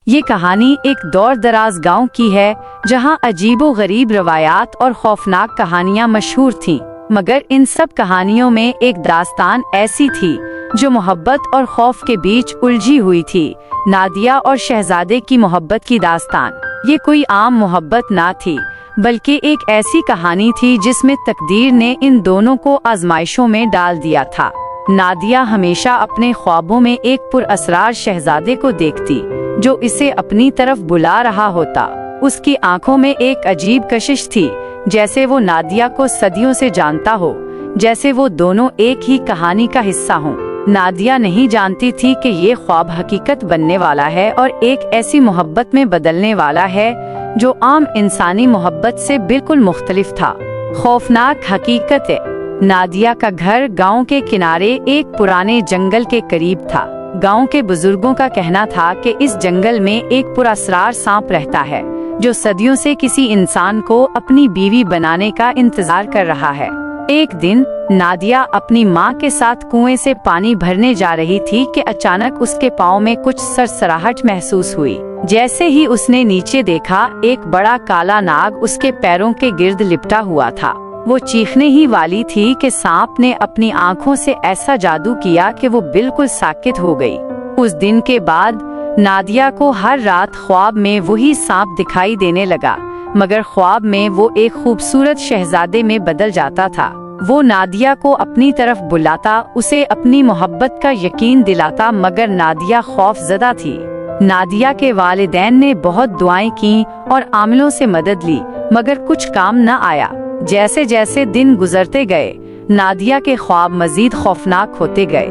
یہ کہانی ایک دور دراز گاؤں کی ہے جہاں عجیب و غریب روایات اور خوفناک کہانیاں مشہور تھیں، مگر ان سب کہانیوں میں ایک داستان ایسی تھی جو محبت اور خوف کے بیچ الجھی ہوئی تھی۔ نادیہ اور شہزادے کی محبت کی داستان یہ کوئی عام محبت نہ تھی، بلکہ ایک ایسی کہانی تھی جس میں تقدیر نے ان دونوں کو آزمائشوں میں ڈال دیا تھا۔ نادیہ ہمیشہ اپنے خوابوں میں ایک پر اسرار شہزادے کو دیکھتی جو اسے اپنی طرف بلا رہا ہوتا۔ اس کی آنکھوں میں ایک عجیب کشش تھی، جیسے وہ نادیہ کو صدیوں سے جانتا ہو، جیسے وہ دونوں ایک ہی کہانی کا حصہ ہوں۔ نادیہ نہیں جانتی تھی کہ یہ خواب حقیقت بننے والا ہے اور ایک ایسی محبت میں بدلنے والا ہے جو عام انسانی محبت سے بالکل مختلف تھا۔ خوفناک حقیقت ہے، نادیہ کا گھر گاؤں کے کنارے ایک پرانے جنگل کے قریب تھا۔ گاؤں کے بزرگوں کا کہنا تھا کہ اس جنگل میں ایک پراسرار سانپ رہتا ہے جو صدیوں سے کسی انسان کو اپنی بیوی بنانے کا انتظار کر رہا ہے۔ ایک دن نادیہ اپنی ماں کے ساتھ کنویں سے پانی بھرنے جا رہی تھی کہ اچانک اس کے پاؤں میں کچھ سرسراہٹ محسوس ہوئی۔ جیسے ہی اس نے نیچے دیکھا، ایک بڑا کالا ناگ اس کے پیروں کے گرد لپٹا ہوا تھا۔ وہ چیخنے ہی والی تھی کہ سانپ نے اپنی آنکھوں سے ایسا جادو کیا کہ وہ بالکل ساکت ہو گئی۔ اس دن کے بعد نادیہ کو ہر رات خواب میں وہی سانپ دکھائی دینے لگا، مگر خواب میں وہ ایک خوبصورت شہزادے میں بدل جاتا تھا۔ وہ نادیہ کو اپنی طرف بلاتا، اسے اپنی محبت کا یقین دلاتا، مگر نادیہ خوف زدہ تھی۔ نادیہ کے والدین نے بہت دعائیں کیں اور عاملوں سے مدد لی، مگر کچھ کام نہ آیا۔ جیسے جیسے دن گزرتے گئے، نادیہ کے خواب مزید خوفناک ہوتے گئے۔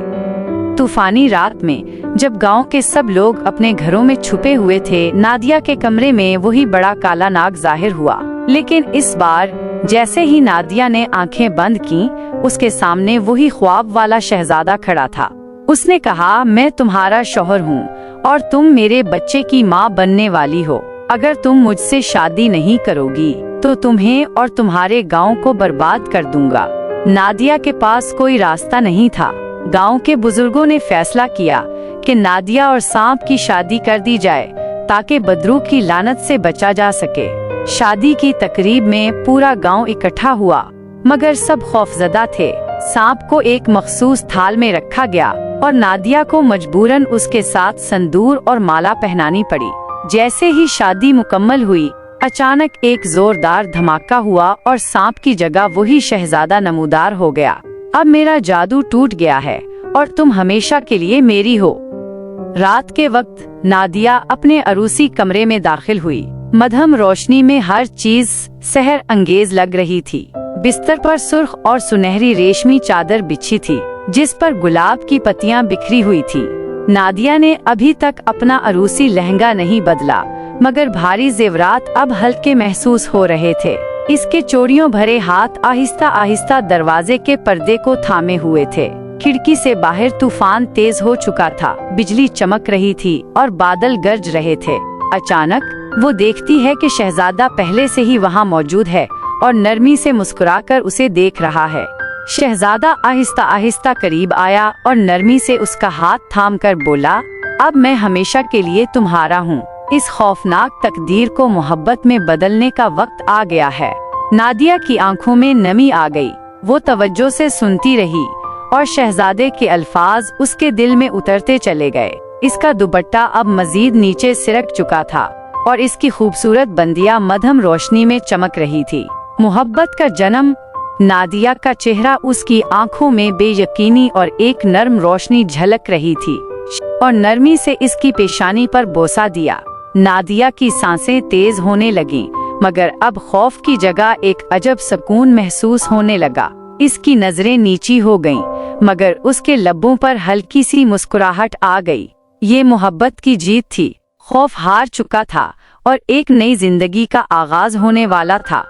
طوفانی رات میں جب گاؤں کے سب لوگ اپنے گھروں میں چھپے ہوئے تھے، نادیہ کے کمرے میں وہی بڑا کالا ناگ ظاہر ہوا۔ لیکن اس بار جیسے ہی نادیہ نے آنکھیں بند کیں، اس کے سامنے وہی خواب والا شہزادہ کھڑا تھا۔ اس نے کہا، میں تمہارا شوہر ہوں اور تم میرے بچے کی ماں بننے والی ہو۔ اگر تم مجھ سے شادی نہیں کرو گی تو تمہیں اور تمہارے گاؤں کو برباد کر دوں گا۔ نادیہ کے پاس کوئی راستہ نہیں تھا۔ گاؤں کے بزرگوں نے فیصلہ کیا کہ نادیہ اور سانپ کی شادی کر دی جائے تاکہ بدرو کی لعنت سے بچا جا سکے۔ شادی کی تقریب میں پورا گاؤں اکٹھا ہوا، مگر سب خوفزدہ تھے۔ سانپ کو ایک مخصوص تھال میں رکھا گیا اور نادیہ کو مجبوراً اس کے ساتھ سندور اور مالا پہنانی پڑی۔ جیسے ہی شادی مکمل ہوئی، اچانک ایک زوردار دھماکہ ہوا اور سانپ کی جگہ وہی شہزادہ نمودار ہو گیا۔ اب میرا جادو ٹوٹ گیا ہے اور تم ہمیشہ کے لیے میری ہو۔ رات کے وقت نادیہ اپنے عروسی کمرے میں داخل ہوئی۔ مدھم روشنی میں ہر چیز سحر انگیز لگ رہی تھی۔ بستر پر سرخ اور سنہری ریشمی چادر بچھی تھی جس پر گلاب کی پتیاں بکھری ہوئی تھی۔ نادیہ نے ابھی تک اپنا عروسی لہنگا نہیں بدلا، مگر بھاری زیورات اب ہلکے محسوس ہو رہے تھے۔ اس کے چوڑیوں بھرے ہاتھ آہستہ آہستہ دروازے کے پردے کو تھامے ہوئے تھے۔ کھڑکی سے باہر طوفان تیز ہو چکا تھا، بجلی چمک رہی تھی اور بادل گرج رہے تھے۔ اچانک وہ دیکھتی ہے کہ شہزادہ پہلے سے ہی وہاں موجود ہے اور نرمی سے مسکرا کر اسے دیکھ رہا ہے۔ شہزادہ آہستہ آہستہ قریب آیا اور نرمی سے اس کا ہاتھ تھام کر بولا، اب میں ہمیشہ کے لیے تمہارا ہوں۔ اس خوفناک تقدیر کو محبت میں بدلنے کا وقت آ گیا ہے۔ نادیہ کی آنکھوں میں نمی آ گئی۔ وہ توجہ سے سنتی رہی اور شہزادے کے الفاظ اس کے دل میں اترتے چلے گئے۔ اس کا دوپٹہ اب مزید نیچے سرک چکا تھا اور اس کی خوبصورت بندیاں مدھم روشنی میں چمک رہی تھی۔ محبت کا جنم۔ نادیہ کا چہرہ اس کی آنکھوں میں بے یقینی اور ایک نرم روشنی جھلک رہی تھی اور نرمی سے اس کی پیشانی پر بوسہ دیا۔ نادیہ کی سانسیں تیز ہونے لگیں، مگر اب خوف کی جگہ ایک عجب سکون محسوس ہونے لگا۔ اس کی نظریں نیچی ہو گئیں، مگر اس کے لبوں پر ہلکی سی مسکراہٹ آ گئی۔ یہ محبت کی جیت تھی۔ خوف ہار چکا تھا اور ایک نئی زندگی کا آغاز ہونے والا تھا۔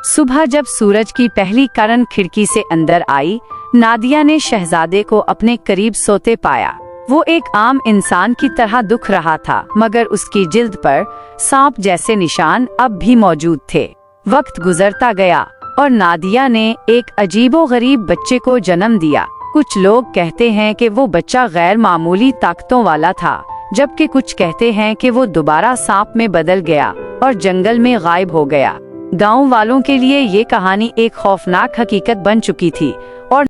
صبح جب سورج کی پہلی کرن کھڑکی سے اندر آئی، نادیہ نے شہزادے کو اپنے قریب سوتے پایا۔ وہ ایک عام انسان کی طرح دکھ رہا تھا، مگر اس کی جلد پر سانپ جیسے نشان اب بھی موجود تھے۔ وقت گزرتا گیا اور نادیہ نے ایک عجیب و غریب بچے کو جنم دیا۔ کچھ لوگ کہتے ہیں کہ وہ بچہ غیر معمولی طاقتوں والا تھا، جبکہ کچھ کہتے ہیں کہ وہ دوبارہ سانپ میں بدل گیا اور جنگل میں غائب ہو گیا۔ گاؤں والوں کے لیے یہ کہانی ایک خوفناک حقیقت بن چکی تھی اور